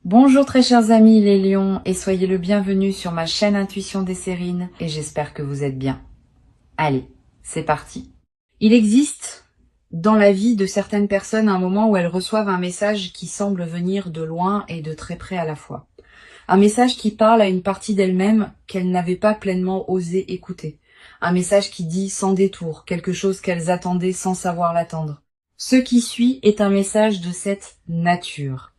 Bonjour très chers amis les lions et soyez le bienvenu sur ma chaîne Intuition des Sérines et j'espère que vous êtes bien. Allez, c'est parti. Il existe dans la vie de certaines personnes un moment où elles reçoivent un message qui semble venir de loin et de très près à la fois. Un message qui parle à une partie d'elles-mêmes qu'elles n'avaient pas pleinement osé écouter. Un message qui dit sans détour quelque chose qu'elles attendaient sans savoir l'attendre. Ce qui suit est un message de cette nature.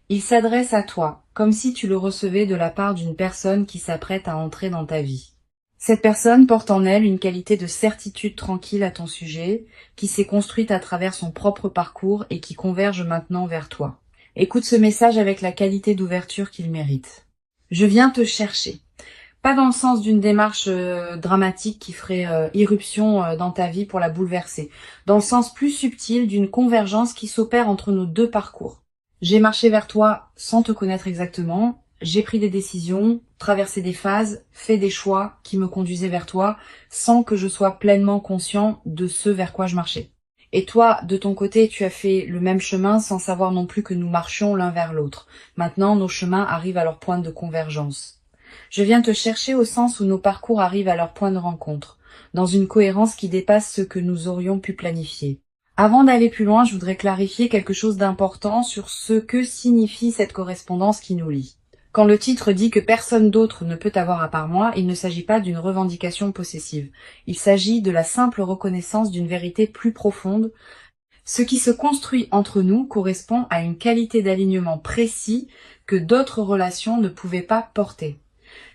Il s'adresse à toi, comme si tu le recevais de la part d'une personne qui s'apprête à entrer dans ta vie. Cette personne porte en elle une qualité de certitude tranquille à ton sujet, qui s'est construite à travers son propre parcours et qui converge maintenant vers toi. Écoute ce message avec la qualité d'ouverture qu'il mérite. Je viens te chercher. Pas dans le sens d'une démarche dramatique qui ferait irruption dans ta vie pour la bouleverser, dans le sens plus subtil d'une convergence qui s'opère entre nos deux parcours. J'ai marché vers toi sans te connaître exactement, j'ai pris des décisions, traversé des phases, fait des choix qui me conduisaient vers toi sans que je sois pleinement conscient de ce vers quoi je marchais. Et toi, de ton côté, tu as fait le même chemin sans savoir non plus que nous marchions l'un vers l'autre. Maintenant, nos chemins arrivent à leur point de convergence. Je viens te chercher au sens où nos parcours arrivent à leur point de rencontre, dans une cohérence qui dépasse ce que nous aurions pu planifier. Avant d'aller plus loin, je voudrais clarifier quelque chose d'important sur ce que signifie cette correspondance qui nous lie. Quand le titre dit que personne d'autre ne peut avoir à part moi, il ne s'agit pas d'une revendication possessive. Il s'agit de la simple reconnaissance d'une vérité plus profonde. Ce qui se construit entre nous correspond à une qualité d'alignement précis que d'autres relations ne pouvaient pas porter.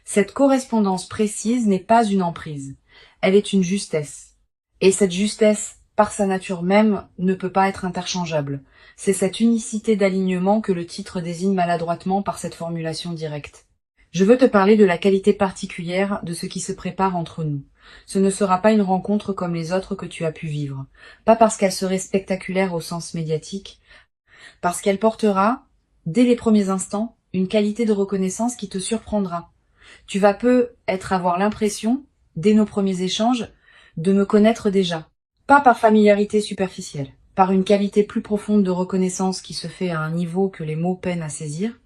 Cette correspondance précise n'est pas une emprise, elle est une justesse. Et cette justesse, par sa nature même, ne peut pas être interchangeable. C'est cette unicité d'alignement que le titre désigne maladroitement par cette formulation directe. Je veux te parler de la qualité particulière de ce qui se prépare entre nous. Ce ne sera pas une rencontre comme les autres que tu as pu vivre. Pas parce qu'elle serait spectaculaire au sens médiatique, parce qu'elle portera, dès les premiers instants, une qualité de reconnaissance qui te surprendra. Tu vas peut-être avoir l'impression, dès nos premiers échanges, de me connaître déjà. Pas par familiarité superficielle, par une qualité plus profonde de reconnaissance qui se fait à un niveau que les mots peinent à saisir.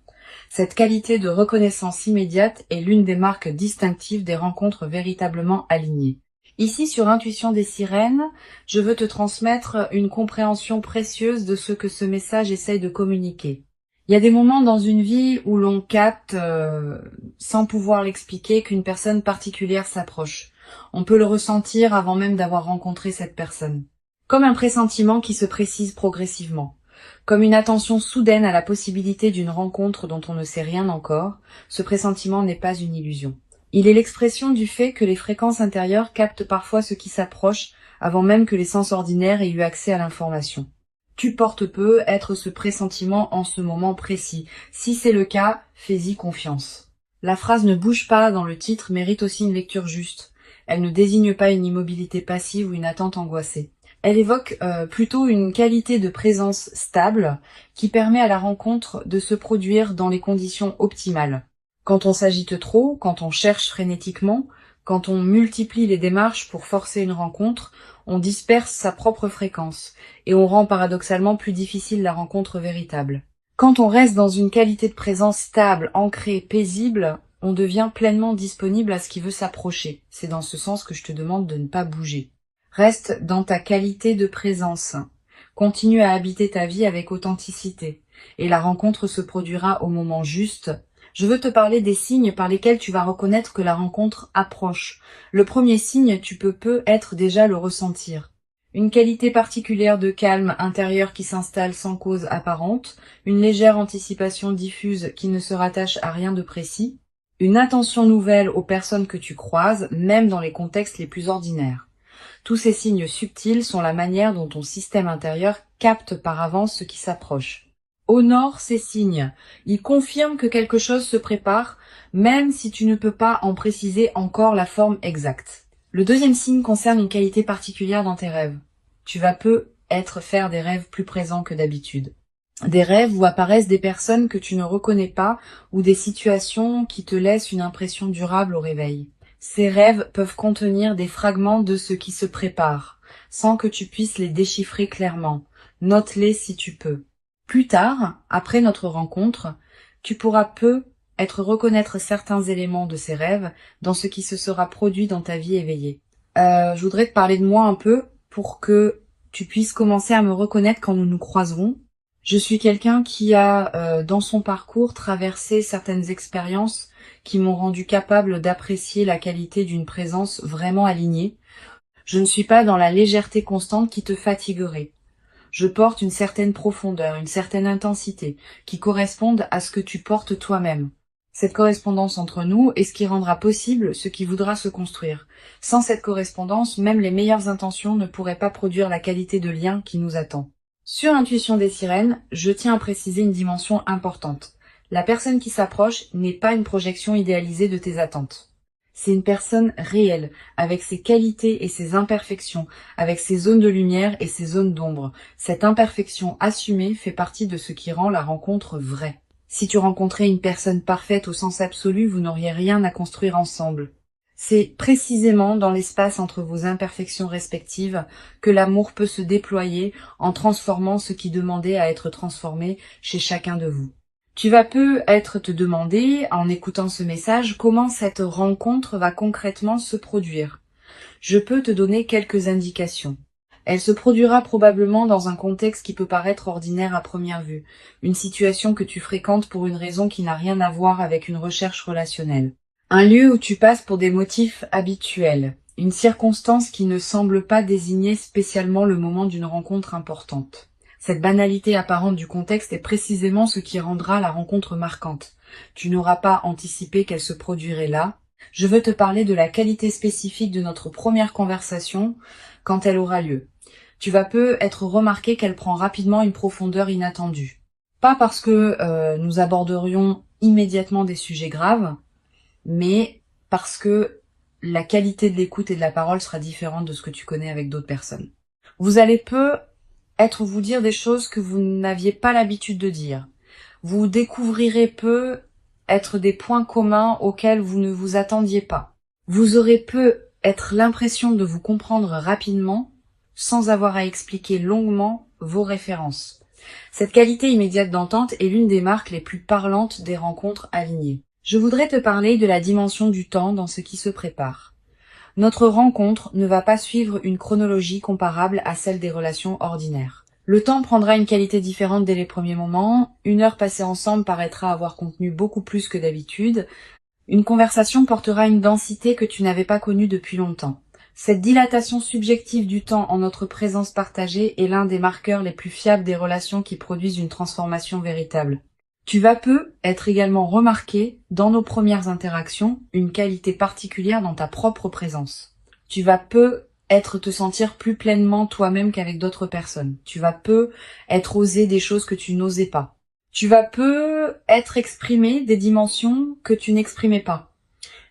Cette qualité de reconnaissance immédiate est l'une des marques distinctives des rencontres véritablement alignées. Ici, sur Intuition des Sirènes, je veux te transmettre une compréhension précieuse de ce que ce message essaye de communiquer. Il y a des moments dans une vie où l'on capte, sans pouvoir l'expliquer, qu'une personne particulière s'approche. On peut le ressentir avant même d'avoir rencontré cette personne. Comme un pressentiment qui se précise progressivement. Comme une attention soudaine à la possibilité d'une rencontre dont on ne sait rien encore, ce pressentiment n'est pas une illusion. Il est l'expression du fait que les fréquences intérieures captent parfois ce qui s'approche avant même que les sens ordinaires aient eu accès à l'information. Tu portes peu être ce pressentiment en ce moment précis. Si c'est le cas, fais-y confiance. La phrase ne bouge pas dans le titre mérite aussi une lecture juste. Elle ne désigne pas une immobilité passive ou une attente angoissée. Elle évoque plutôt une qualité de présence stable qui permet à la rencontre de se produire dans les conditions optimales. Quand on s'agite trop, quand on cherche frénétiquement, quand on multiplie les démarches pour forcer une rencontre, on disperse sa propre fréquence et on rend paradoxalement plus difficile la rencontre véritable. Quand on reste dans une qualité de présence stable, ancrée, paisible, on devient pleinement disponible à ce qui veut s'approcher. C'est dans ce sens que je te demande de ne pas bouger. Reste dans ta qualité de présence. Continue à habiter ta vie avec authenticité et la rencontre se produira au moment juste. Je veux te parler des signes par lesquels tu vas reconnaître que la rencontre approche. Le premier signe, tu peux être déjà le ressentir. Une qualité particulière de calme intérieur qui s'installe sans cause apparente, une légère anticipation diffuse qui ne se rattache à rien de précis, une attention nouvelle aux personnes que tu croises, même dans les contextes les plus ordinaires. Tous ces signes subtils sont la manière dont ton système intérieur capte par avance ce qui s'approche. Honore ces signes. Ils confirment que quelque chose se prépare, même si tu ne peux pas en préciser encore la forme exacte. Le deuxième signe concerne une qualité particulière dans tes rêves. Tu vas peut-être faire des rêves plus présents que d'habitude. Des rêves où apparaissent des personnes que tu ne reconnais pas ou des situations qui te laissent une impression durable au réveil. Ces rêves peuvent contenir des fragments de ce qui se prépare, sans que tu puisses les déchiffrer clairement. Note-les si tu peux. Plus tard, après notre rencontre, Tu pourras peu être reconnaître certains éléments de ces rêves dans ce qui se sera produit dans ta vie éveillée. Je voudrais te parler de moi un peu pour que tu puisses commencer à me reconnaître quand nous nous croiserons. Je suis quelqu'un qui a, dans son parcours, traversé certaines expériences qui m'ont rendu capable d'apprécier la qualité d'une présence vraiment alignée. Je ne suis pas dans la légèreté constante qui te fatiguerait. Je porte une certaine profondeur, une certaine intensité, qui correspondent à ce que tu portes toi-même. Cette correspondance entre nous est ce qui rendra possible ce qui voudra se construire. Sans cette correspondance, même les meilleures intentions ne pourraient pas produire la qualité de lien qui nous attend. Sur Intuition des sirènes, je tiens à préciser une dimension importante. La personne qui s'approche n'est pas une projection idéalisée de tes attentes. C'est une personne réelle, avec ses qualités et ses imperfections, avec ses zones de lumière et ses zones d'ombre. Cette imperfection assumée fait partie de ce qui rend la rencontre vraie. Si tu rencontrais une personne parfaite au sens absolu, vous n'auriez rien à construire ensemble. C'est précisément dans l'espace entre vos imperfections respectives que l'amour peut se déployer en transformant ce qui demandait à être transformé chez chacun de vous. Tu vas peut-être te demander, en écoutant ce message, comment cette rencontre va concrètement se produire. Je peux te donner quelques indications. Elle se produira probablement dans un contexte qui peut paraître ordinaire à première vue, une situation que tu fréquentes pour une raison qui n'a rien à voir avec une recherche relationnelle. Un lieu où tu passes pour des motifs habituels, une circonstance qui ne semble pas désigner spécialement le moment d'une rencontre importante. Cette banalité apparente du contexte est précisément ce qui rendra la rencontre marquante. Tu n'auras pas anticipé qu'elle se produirait là. Je veux te parler de la qualité spécifique de notre première conversation quand elle aura lieu. Tu vas être remarqué qu'elle prend rapidement une profondeur inattendue. Pas parce que nous aborderions immédiatement des sujets graves, mais parce que la qualité de l'écoute et de la parole sera différente de ce que tu connais avec d'autres personnes. Vous allez vous dire des choses que vous n'aviez pas l'habitude de dire. Vous découvrirez être des points communs auxquels vous ne vous attendiez pas. Vous aurez être l'impression de vous comprendre rapidement sans avoir à expliquer longuement vos références. Cette qualité immédiate d'entente est l'une des marques les plus parlantes des rencontres alignées. Je voudrais te parler de la dimension du temps dans ce qui se prépare. Notre rencontre ne va pas suivre une chronologie comparable à celle des relations ordinaires. Le temps prendra une qualité différente dès les premiers moments, une heure passée ensemble paraîtra avoir contenu beaucoup plus que d'habitude, une conversation portera une densité que tu n'avais pas connue depuis longtemps. Cette dilatation subjective du temps en notre présence partagée est l'un des marqueurs les plus fiables des relations qui produisent une transformation véritable. Tu vas être également remarqué, dans nos premières interactions, une qualité particulière dans ta propre présence. Tu vas te sentir plus pleinement toi-même qu'avec d'autres personnes. Tu vas être osé des choses que tu n'osais pas. Tu vas être exprimé des dimensions que tu n'exprimais pas.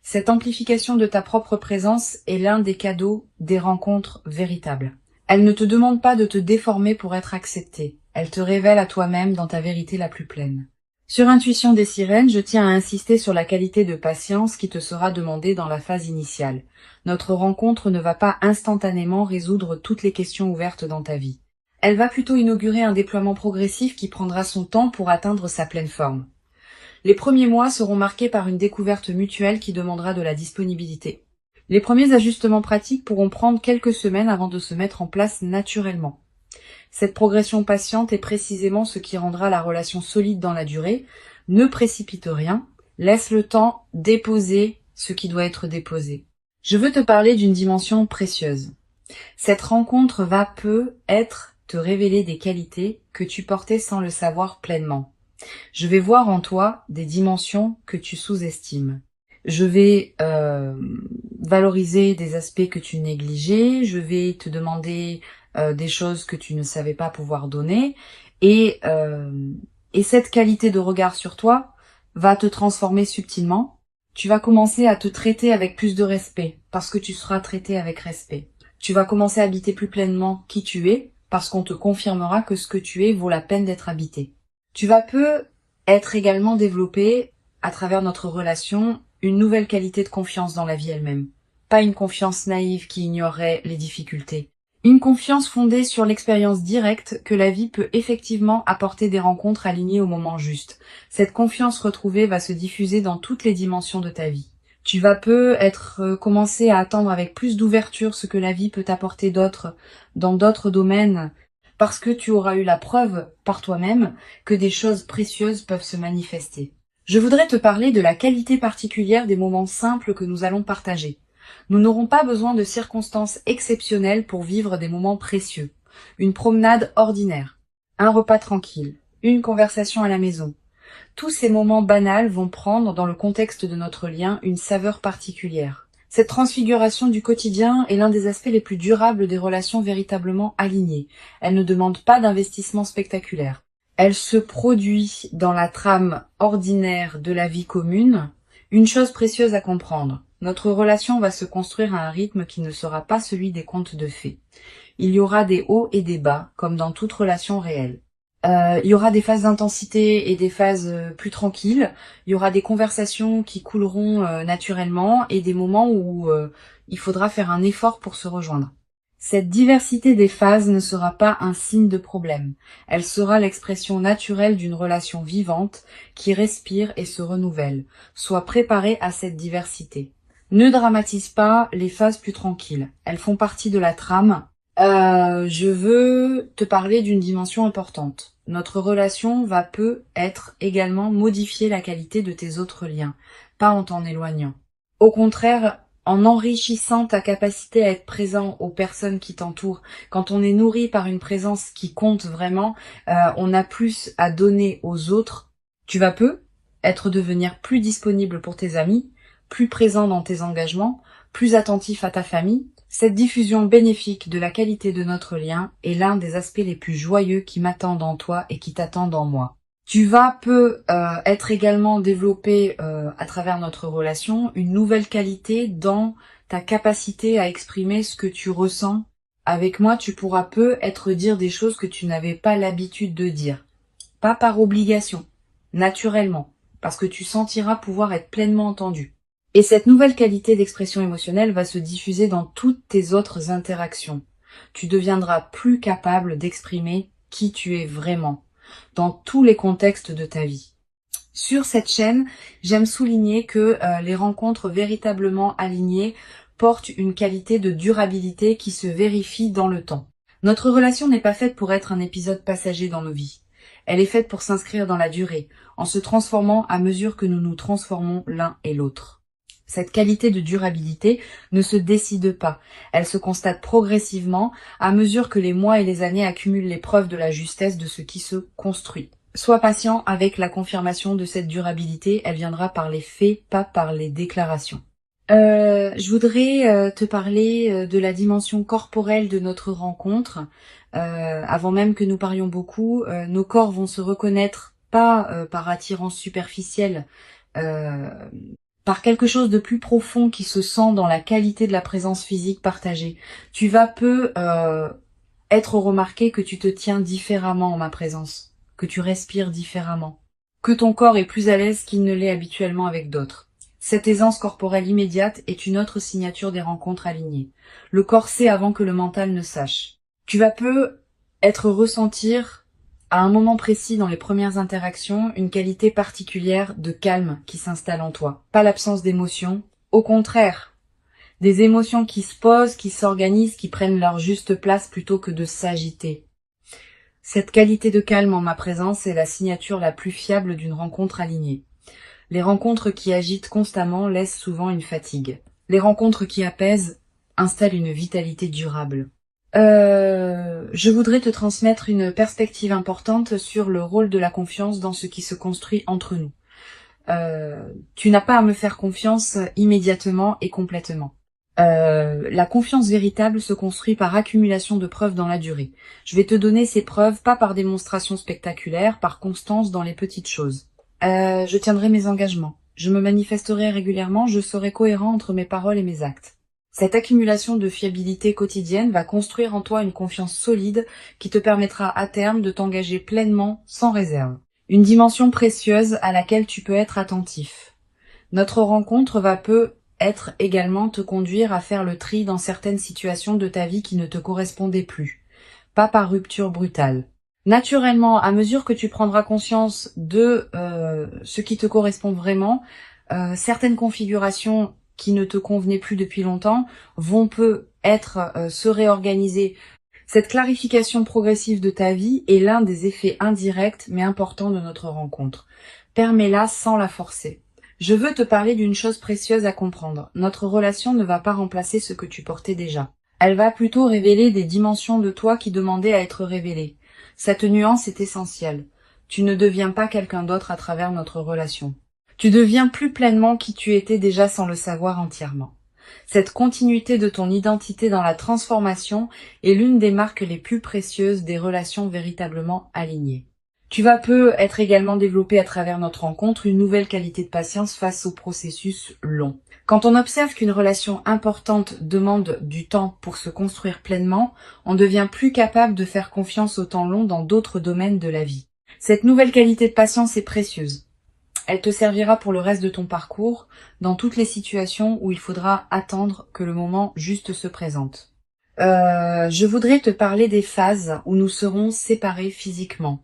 Cette amplification de ta propre présence est l'un des cadeaux des rencontres véritables. Elle ne te demande pas de te déformer pour être acceptée. Elle te révèle à toi-même dans ta vérité la plus pleine. Sur Intuition des sirènes, je tiens à insister sur la qualité de patience qui te sera demandée dans la phase initiale. Notre rencontre ne va pas instantanément résoudre toutes les questions ouvertes dans ta vie. Elle va plutôt inaugurer un déploiement progressif qui prendra son temps pour atteindre sa pleine forme. Les premiers mois seront marqués par une découverte mutuelle qui demandera de la disponibilité. Les premiers ajustements pratiques pourront prendre quelques semaines avant de se mettre en place naturellement. Cette progression patiente est précisément ce qui rendra la relation solide dans la durée. Ne précipite rien, laisse le temps déposer ce qui doit être déposé. Je veux te parler d'une dimension précieuse. Cette rencontre va te révéler des qualités que tu portais sans le savoir pleinement. Je vais voir en toi des dimensions que tu sous-estimes. Je vais valoriser des aspects que tu négligeais. Je vais te demander des choses que tu ne savais pas pouvoir donner. Et cette qualité de regard sur toi va te transformer subtilement. Tu vas commencer à te traiter avec plus de respect parce que tu seras traité avec respect. Tu vas commencer à habiter plus pleinement qui tu es parce qu'on te confirmera que ce que tu es vaut la peine d'être habité. Tu vas être également développé, à travers notre relation, une nouvelle qualité de confiance dans la vie elle-même. Pas une confiance naïve qui ignorerait les difficultés. Une confiance fondée sur l'expérience directe que la vie peut effectivement apporter des rencontres alignées au moment juste. Cette confiance retrouvée va se diffuser dans toutes les dimensions de ta vie. Tu vas commencer à attendre avec plus d'ouverture ce que la vie peut t'apporter d'autre dans d'autres domaines parce que tu auras eu la preuve par toi-même que des choses précieuses peuvent se manifester. Je voudrais te parler de la qualité particulière des moments simples que nous allons partager. Nous n'aurons pas besoin de circonstances exceptionnelles pour vivre des moments précieux. Une promenade ordinaire, un repas tranquille, une conversation à la maison. Tous ces moments banals vont prendre, dans le contexte de notre lien, une saveur particulière. Cette transfiguration du quotidien est l'un des aspects les plus durables des relations véritablement alignées. Elle ne demande pas d'investissement spectaculaire. Elle se produit dans la trame ordinaire de la vie commune. Une chose précieuse à comprendre. Notre relation va se construire à un rythme qui ne sera pas celui des contes de fées. Il y aura des hauts et des bas, comme dans toute relation réelle. Il y aura des phases d'intensité et des phases plus tranquilles. Il y aura des conversations qui couleront naturellement et des moments où il faudra faire un effort pour se rejoindre. Cette diversité des phases ne sera pas un signe de problème. Elle sera l'expression naturelle d'une relation vivante qui respire et se renouvelle. Sois préparé à cette diversité. Ne dramatise pas les phases plus tranquilles. Elles font partie de la trame. Je veux te parler d'une dimension importante. Notre relation va être également modifier la qualité de tes autres liens, pas en t'en éloignant. Au contraire, en enrichissant ta capacité à être présent aux personnes qui t'entourent. Quand on est nourri par une présence qui compte vraiment, on a plus à donner aux autres. Tu vas devenir plus disponible pour tes amis, plus présent dans tes engagements, plus attentif à ta famille. Cette diffusion bénéfique de la qualité de notre lien est l'un des aspects les plus joyeux qui m'attendent en toi et qui t'attendent en moi. Tu vas être également développé à travers notre relation une nouvelle qualité dans ta capacité à exprimer ce que tu ressens. Avec moi, tu pourras dire des choses que tu n'avais pas l'habitude de dire. Pas par obligation, naturellement, parce que tu sentiras pouvoir être pleinement entendu. Et cette nouvelle qualité d'expression émotionnelle va se diffuser dans toutes tes autres interactions. Tu deviendras plus capable d'exprimer qui tu es vraiment, dans tous les contextes de ta vie. Sur cette chaîne, j'aime souligner que les rencontres véritablement alignées portent une qualité de durabilité qui se vérifie dans le temps. Notre relation n'est pas faite pour être un épisode passager dans nos vies. Elle est faite pour s'inscrire dans la durée, en se transformant à mesure que nous nous transformons l'un et l'autre. Cette qualité de durabilité ne se décide pas, elle se constate progressivement à mesure que les mois et les années accumulent les preuves de la justesse de ce qui se construit. Sois patient avec la confirmation de cette durabilité, elle viendra par les faits, pas par les déclarations. Je voudrais te parler de la dimension corporelle de notre rencontre. Avant même que nous parlions beaucoup, nos corps vont se reconnaître, pas par attirance superficielle, par quelque chose de plus profond qui se sent dans la qualité de la présence physique partagée. Tu vas être remarqué que tu te tiens différemment en ma présence, que tu respires différemment, que ton corps est plus à l'aise qu'il ne l'est habituellement avec d'autres. Cette aisance corporelle immédiate est une autre signature des rencontres alignées. Le corps sait avant que le mental ne sache. Tu vas ressentir à un moment précis dans les premières interactions, une qualité particulière de calme qui s'installe en toi. Pas l'absence d'émotions, au contraire. Des émotions qui se posent, qui s'organisent, qui prennent leur juste place plutôt que de s'agiter. Cette qualité de calme en ma présence est la signature la plus fiable d'une rencontre alignée. Les rencontres qui agitent constamment laissent souvent une fatigue. Les rencontres qui apaisent installent une vitalité durable. Je voudrais te transmettre une perspective importante sur le rôle de la confiance dans ce qui se construit entre nous. Tu n'as pas à me faire confiance immédiatement et complètement. La confiance véritable se construit par accumulation de preuves dans la durée. Je vais te donner ces preuves pas par démonstration spectaculaire, par constance dans les petites choses. Je tiendrai mes engagements. Je me manifesterai régulièrement, je serai cohérent entre mes paroles et mes actes. Cette accumulation de fiabilité quotidienne va construire en toi une confiance solide qui te permettra à terme de t'engager pleinement, sans réserve. Une dimension précieuse à laquelle tu peux être attentif. Notre rencontre va être également te conduire à faire le tri dans certaines situations de ta vie qui ne te correspondaient plus, pas par rupture brutale. Naturellement, à mesure que tu prendras conscience de ce qui te correspond vraiment, certaines configurations qui ne te convenaient plus depuis longtemps vont se réorganiser. Cette clarification progressive de ta vie est l'un des effets indirects mais importants de notre rencontre. Permets-la sans la forcer. Je veux te parler d'une chose précieuse à comprendre. Notre relation ne va pas remplacer ce que tu portais déjà. Elle va plutôt révéler des dimensions de toi qui demandaient à être révélées. Cette nuance est essentielle. Tu ne deviens pas quelqu'un d'autre à travers notre relation. Tu deviens plus pleinement qui tu étais déjà sans le savoir entièrement. Cette continuité de ton identité dans la transformation est l'une des marques les plus précieuses des relations véritablement alignées. Tu vas être également développé à travers notre rencontre une nouvelle qualité de patience face au processus long. Quand on observe qu'une relation importante demande du temps pour se construire pleinement, on devient plus capable de faire confiance au temps long dans d'autres domaines de la vie. Cette nouvelle qualité de patience est précieuse. Elle te servira pour le reste de ton parcours, dans toutes les situations où il faudra attendre que le moment juste se présente. Je voudrais te parler des phases où nous serons séparés physiquement.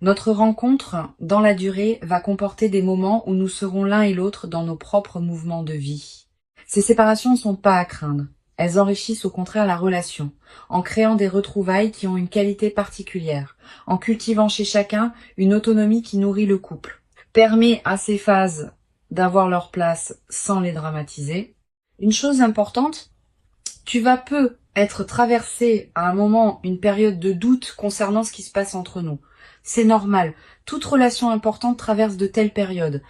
Notre rencontre, dans la durée, va comporter des moments où nous serons l'un et l'autre dans nos propres mouvements de vie. Ces séparations ne sont pas à craindre. Elles enrichissent au contraire la relation, en créant des retrouvailles qui ont une qualité particulière, en cultivant chez chacun une autonomie qui nourrit le couple. Permet à ces phases d'avoir leur place sans les dramatiser. Une chose importante, tu vas être traversé à un moment une période de doute concernant ce qui se passe entre nous. C'est normal. Toute relation importante traverse de telles périodes.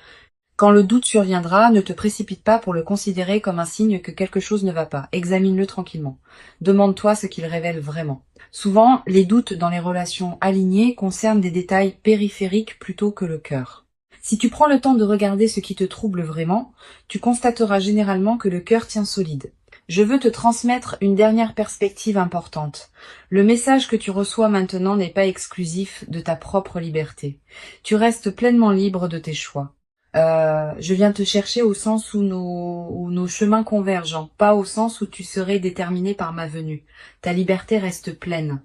Quand le doute surviendra, ne te précipite pas pour le considérer comme un signe que quelque chose ne va pas. Examine-le tranquillement. Demande-toi ce qu'il révèle vraiment. Souvent, les doutes dans les relations alignées concernent des détails périphériques plutôt que le cœur. Si tu prends le temps de regarder ce qui te trouble vraiment, tu constateras généralement que le cœur tient solide. Je veux te transmettre une dernière perspective importante. Le message que tu reçois maintenant n'est pas exclusif de ta propre liberté. Tu restes pleinement libre de tes choix. Je viens te chercher au sens où nos chemins convergent, pas au sens où tu serais déterminé par ma venue. Ta liberté reste pleine.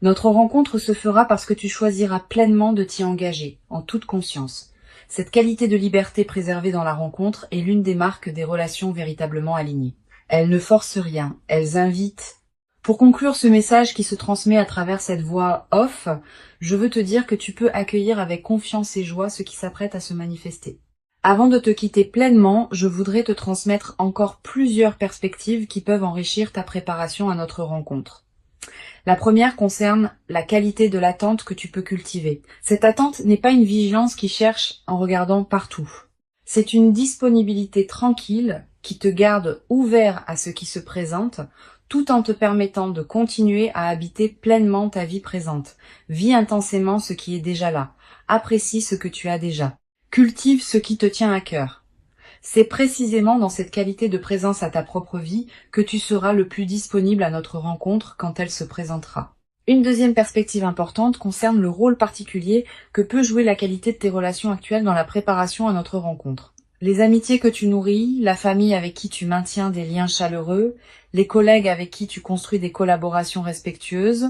Notre rencontre se fera parce que tu choisiras pleinement de t'y engager, en toute conscience. Cette qualité de liberté préservée dans la rencontre est l'une des marques des relations véritablement alignées. Elles ne forcent rien, elles invitent. Pour conclure ce message qui se transmet à travers cette voix off, je veux te dire que tu peux accueillir avec confiance et joie ce qui s'apprête à se manifester. Avant de te quitter pleinement, je voudrais te transmettre encore plusieurs perspectives qui peuvent enrichir ta préparation à notre rencontre. La première concerne la qualité de l'attente que tu peux cultiver. Cette attente n'est pas une vigilance qui cherche en regardant partout. C'est une disponibilité tranquille qui te garde ouvert à ce qui se présente, tout en te permettant de continuer à habiter pleinement ta vie présente. Vis intensément ce qui est déjà là. Apprécie ce que tu as déjà. Cultive ce qui te tient à cœur. C'est précisément dans cette qualité de présence à ta propre vie que tu seras le plus disponible à notre rencontre quand elle se présentera. Une deuxième perspective importante concerne le rôle particulier que peut jouer la qualité de tes relations actuelles dans la préparation à notre rencontre. Les amitiés que tu nourris, la famille avec qui tu maintiens des liens chaleureux, les collègues avec qui tu construis des collaborations respectueuses,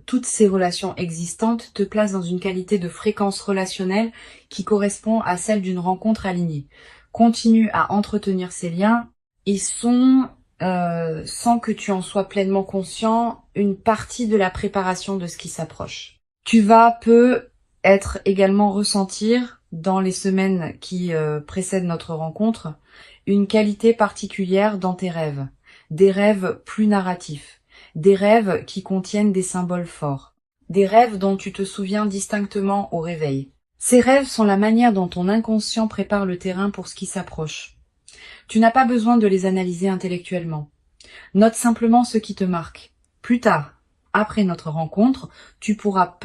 toutes ces relations existantes te placent dans une qualité de fréquence relationnelle qui correspond à celle d'une rencontre alignée. Continue à entretenir ces liens. Ils sont, sans que tu en sois pleinement conscient, une partie de la préparation de ce qui s'approche. Tu vas être également ressentir, dans les semaines qui précèdent notre rencontre, une qualité particulière dans tes rêves. Des rêves plus narratifs. Des rêves qui contiennent des symboles forts. Des rêves dont tu te souviens distinctement au réveil. Ces rêves sont la manière dont ton inconscient prépare le terrain pour ce qui s'approche. Tu n'as pas besoin de les analyser intellectuellement. Note simplement ce qui te marque. Plus tard, après notre rencontre, tu pourras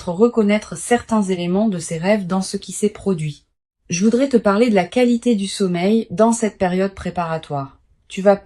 reconnaître certains éléments de ces rêves dans ce qui s'est produit. Je voudrais te parler de la qualité du sommeil dans cette période préparatoire. Tu vas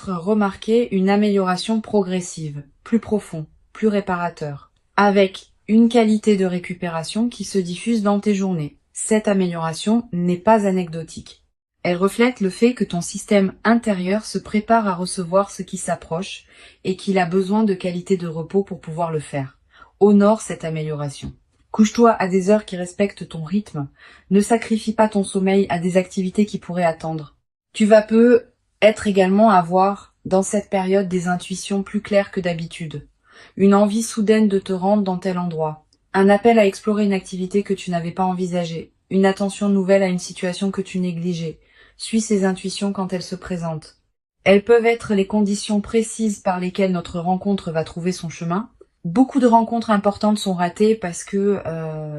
remarquer une amélioration progressive, plus profond, plus réparateur, avec une qualité de récupération qui se diffuse dans tes journées. Cette amélioration n'est pas anecdotique. Elle reflète le fait que ton système intérieur se prépare à recevoir ce qui s'approche et qu'il a besoin de qualité de repos pour pouvoir le faire. Honore cette amélioration. Couche-toi à des heures qui respectent ton rythme. Ne sacrifie pas ton sommeil à des activités qui pourraient attendre. Tu vas être également avoir, dans cette période, des intuitions plus claires que d'habitude. Une envie soudaine de te rendre dans tel endroit. Un appel à explorer une activité que tu n'avais pas envisagée. Une attention nouvelle à une situation que tu négligeais. Suis ces intuitions quand elles se présentent. Elles peuvent être les conditions précises par lesquelles notre rencontre va trouver son chemin. Beaucoup de rencontres importantes sont ratées parce que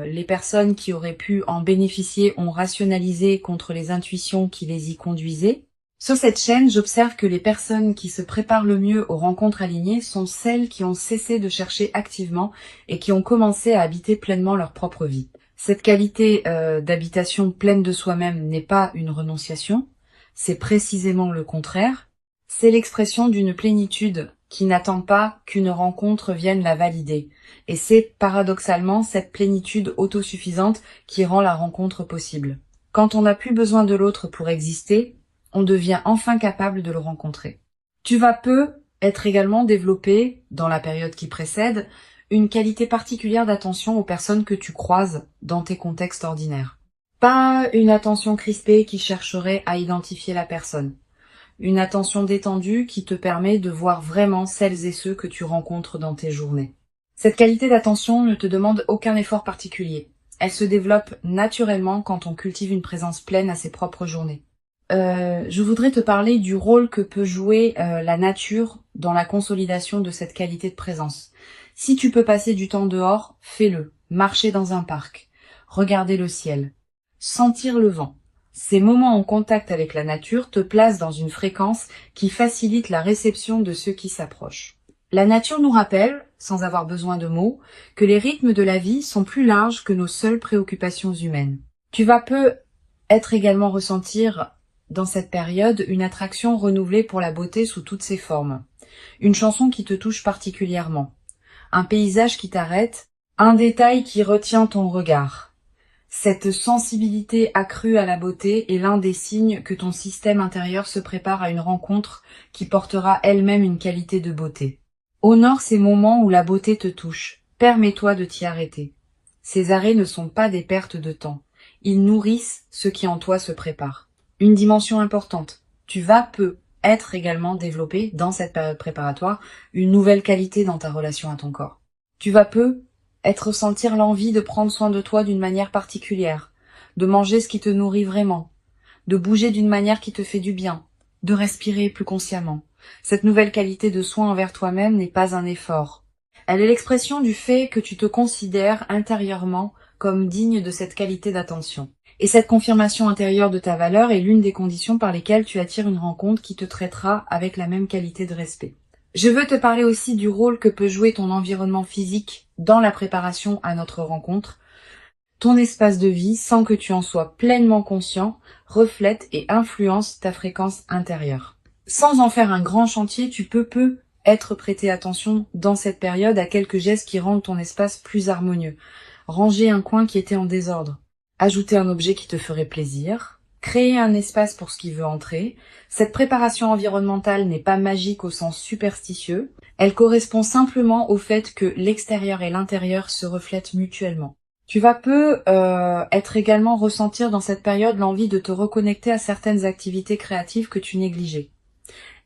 les personnes qui auraient pu en bénéficier ont rationalisé contre les intuitions qui les y conduisaient. Sur cette chaîne, j'observe que les personnes qui se préparent le mieux aux rencontres alignées sont celles qui ont cessé de chercher activement et qui ont commencé à habiter pleinement leur propre vie. Cette qualité d'habitation pleine de soi-même n'est pas une renonciation, c'est précisément le contraire. C'est l'expression d'une plénitude qui n'attend pas qu'une rencontre vienne la valider. Et c'est paradoxalement cette plénitude autosuffisante qui rend la rencontre possible. Quand on n'a plus besoin de l'autre pour exister, on devient enfin capable de le rencontrer. Tu vas être également développé, dans la période qui précède, une qualité particulière d'attention aux personnes que tu croises dans tes contextes ordinaires. Pas une attention crispée qui chercherait à identifier la personne. Une attention détendue qui te permet de voir vraiment celles et ceux que tu rencontres dans tes journées. Cette qualité d'attention ne te demande aucun effort particulier. Elle se développe naturellement quand on cultive une présence pleine à ses propres journées. Je voudrais te parler du rôle que peut jouer la nature dans la consolidation de cette qualité de présence. Si tu peux passer du temps dehors, fais-le. Marcher dans un parc, regarder le ciel, sentir le vent. Ces moments en contact avec la nature te placent dans une fréquence qui facilite la réception de ceux qui s'approchent. La nature nous rappelle, sans avoir besoin de mots, que les rythmes de la vie sont plus larges que nos seules préoccupations humaines. Tu vas être également ressentir dans cette période une attraction renouvelée pour la beauté sous toutes ses formes. Une chanson qui te touche particulièrement. Un paysage qui t'arrête, un détail qui retient ton regard. Cette sensibilité accrue à la beauté est l'un des signes que ton système intérieur se prépare à une rencontre qui portera elle-même une qualité de beauté. Honore ces moments où la beauté te touche. Permets-toi de t'y arrêter. Ces arrêts ne sont pas des pertes de temps. Ils nourrissent ce qui en toi se prépare. Une dimension importante. Tu vas être également développé dans cette période préparatoire une nouvelle qualité dans ta relation à ton corps. Tu vas ressentir l'envie de prendre soin de toi d'une manière particulière, de manger ce qui te nourrit vraiment, de bouger d'une manière qui te fait du bien, de respirer plus consciemment. Cette nouvelle qualité de soin envers toi-même n'est pas un effort. Elle est l'expression du fait que tu te considères intérieurement comme digne de cette qualité d'attention. Et cette confirmation intérieure de ta valeur est l'une des conditions par lesquelles tu attires une rencontre qui te traitera avec la même qualité de respect. Je veux te parler aussi du rôle que peut jouer ton environnement physique dans la préparation à notre rencontre. Ton espace de vie, sans que tu en sois pleinement conscient, reflète et influence ta fréquence intérieure. Sans en faire un grand chantier, tu peux être prêté attention dans cette période à quelques gestes qui rendent ton espace plus harmonieux. Ranger un coin qui était en désordre. Ajouter un objet qui te ferait plaisir. Créer un espace pour ce qui veut entrer. Cette préparation environnementale n'est pas magique au sens superstitieux. Elle correspond simplement au fait que l'extérieur et l'intérieur se reflètent mutuellement. Tu vas être également ressentir dans cette période l'envie de te reconnecter à certaines activités créatives que tu négligeais.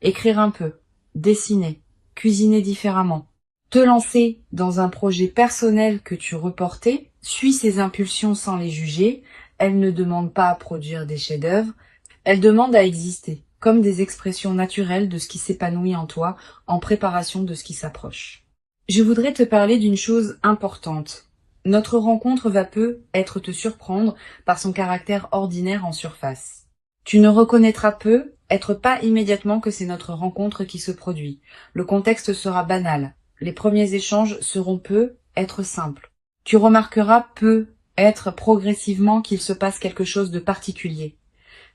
Écrire un peu, dessiner, cuisiner différemment. Te lancer dans un projet personnel que tu reportais, suis ces impulsions sans les juger. Elles ne demandent pas à produire des chefs-d'œuvre, elles demandent à exister, comme des expressions naturelles de ce qui s'épanouit en toi en préparation de ce qui s'approche. Je voudrais te parler d'une chose importante. Notre rencontre va être te surprendre par son caractère ordinaire en surface. Tu ne reconnaîtras être pas immédiatement que c'est notre rencontre qui se produit. Le contexte sera banal. Les premiers échanges seront être simples. Tu remarqueras être progressivement qu'il se passe quelque chose de particulier.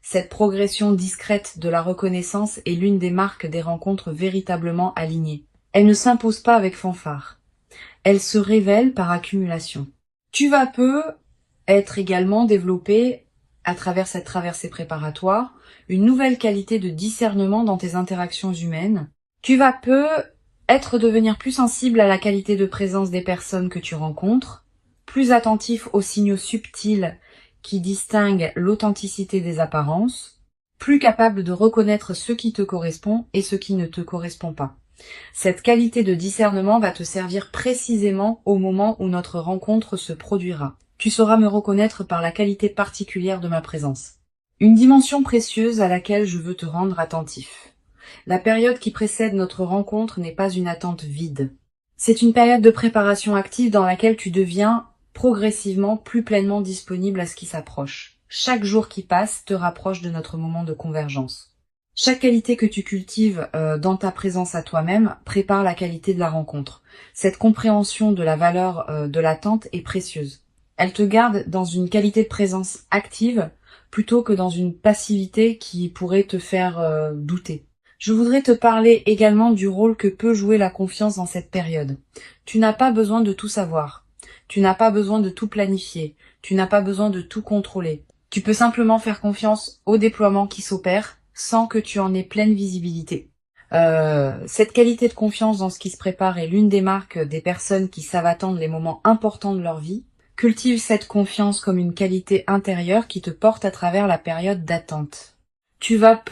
Cette progression discrète de la reconnaissance est l'une des marques des rencontres véritablement alignées. Elle ne s'impose pas avec fanfare. Elle se révèle par accumulation. Tu vas être également développé à travers cette traversée préparatoire, une nouvelle qualité de discernement dans tes interactions humaines. Tu vas devenir plus sensible à la qualité de présence des personnes que tu rencontres, plus attentif aux signaux subtils qui distinguent l'authenticité des apparences, plus capable de reconnaître ce qui te correspond et ce qui ne te correspond pas. Cette qualité de discernement va te servir précisément au moment où notre rencontre se produira. Tu sauras me reconnaître par la qualité particulière de ma présence. Une dimension précieuse à laquelle je veux te rendre attentif. La période qui précède notre rencontre n'est pas une attente vide. C'est une période de préparation active dans laquelle tu deviens progressivement plus pleinement disponible à ce qui s'approche. Chaque jour qui passe te rapproche de notre moment de convergence. Chaque qualité que tu cultives dans ta présence à toi-même prépare la qualité de la rencontre. Cette compréhension de la valeur de l'attente est précieuse. Elle te garde dans une qualité de présence active plutôt que dans une passivité qui pourrait te faire douter. Je voudrais te parler également du rôle que peut jouer la confiance dans cette période. Tu n'as pas besoin de tout savoir. Tu n'as pas besoin de tout planifier. Tu n'as pas besoin de tout contrôler. Tu peux simplement faire confiance au déploiement qui s'opère sans que tu en aies pleine visibilité. Cette qualité de confiance dans ce qui se prépare est l'une des marques des personnes qui savent attendre les moments importants de leur vie. Cultive cette confiance comme une qualité intérieure qui te porte à travers la période d'attente. Tu vas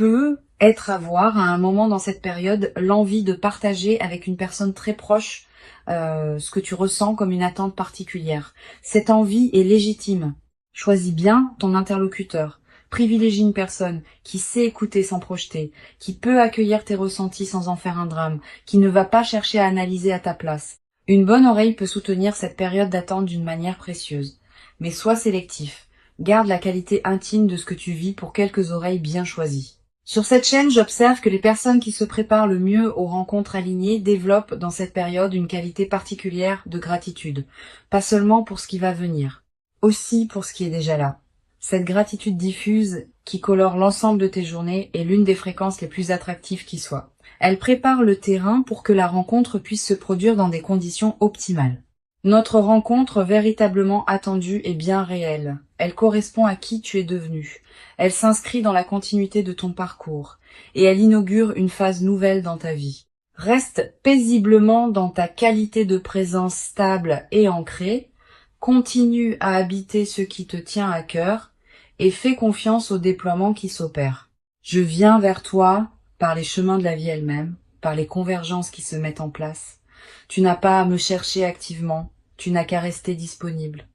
avoir à un moment dans cette période l'envie de partager avec une personne très proche ce que tu ressens comme une attente particulière. Cette envie est légitime. Choisis bien ton interlocuteur. Privilégie une personne qui sait écouter sans projeter, qui peut accueillir tes ressentis sans en faire un drame, qui ne va pas chercher à analyser à ta place. Une bonne oreille peut soutenir cette période d'attente d'une manière précieuse. Mais sois sélectif. Garde la qualité intime de ce que tu vis pour quelques oreilles bien choisies. Sur cette chaîne, j'observe que les personnes qui se préparent le mieux aux rencontres alignées développent dans cette période une qualité particulière de gratitude. Pas seulement pour ce qui va venir, aussi pour ce qui est déjà là. Cette gratitude diffuse qui colore l'ensemble de tes journées est l'une des fréquences les plus attractives qui soient. Elle prépare le terrain pour que la rencontre puisse se produire dans des conditions optimales. Notre rencontre véritablement attendue est bien réelle. Elle correspond à qui tu es devenu. Elle s'inscrit dans la continuité de ton parcours et elle inaugure une phase nouvelle dans ta vie. Reste paisiblement dans ta qualité de présence stable et ancrée. Continue à habiter ce qui te tient à cœur et fais confiance au déploiement qui s'opère. Je viens vers toi par les chemins de la vie elle-même, par les convergences qui se mettent en place. Tu n'as pas à me chercher activement, tu n'as qu'à rester disponible.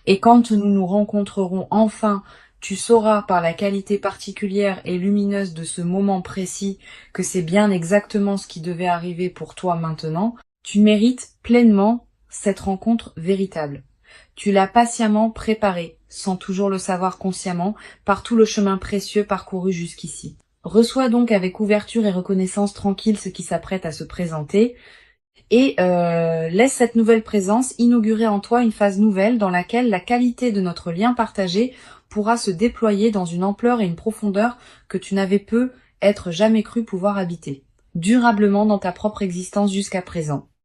Et quand nous nous rencontrerons enfin, tu sauras par la qualité particulière et lumineuse de ce moment précis que c'est bien exactement ce qui devait arriver pour toi maintenant. Tu mérites pleinement cette rencontre véritable. Tu l'as patiemment préparée, sans toujours le savoir consciemment, par tout le chemin précieux parcouru jusqu'ici. Reçois donc avec ouverture et reconnaissance tranquille ce qui s'apprête à se présenter et laisse cette nouvelle présence inaugurer en toi une phase nouvelle dans laquelle la qualité de notre lien partagé pourra se déployer dans une ampleur et une profondeur que tu n'avais jamais cru pouvoir habiter, durablement dans ta propre existence jusqu'à présent.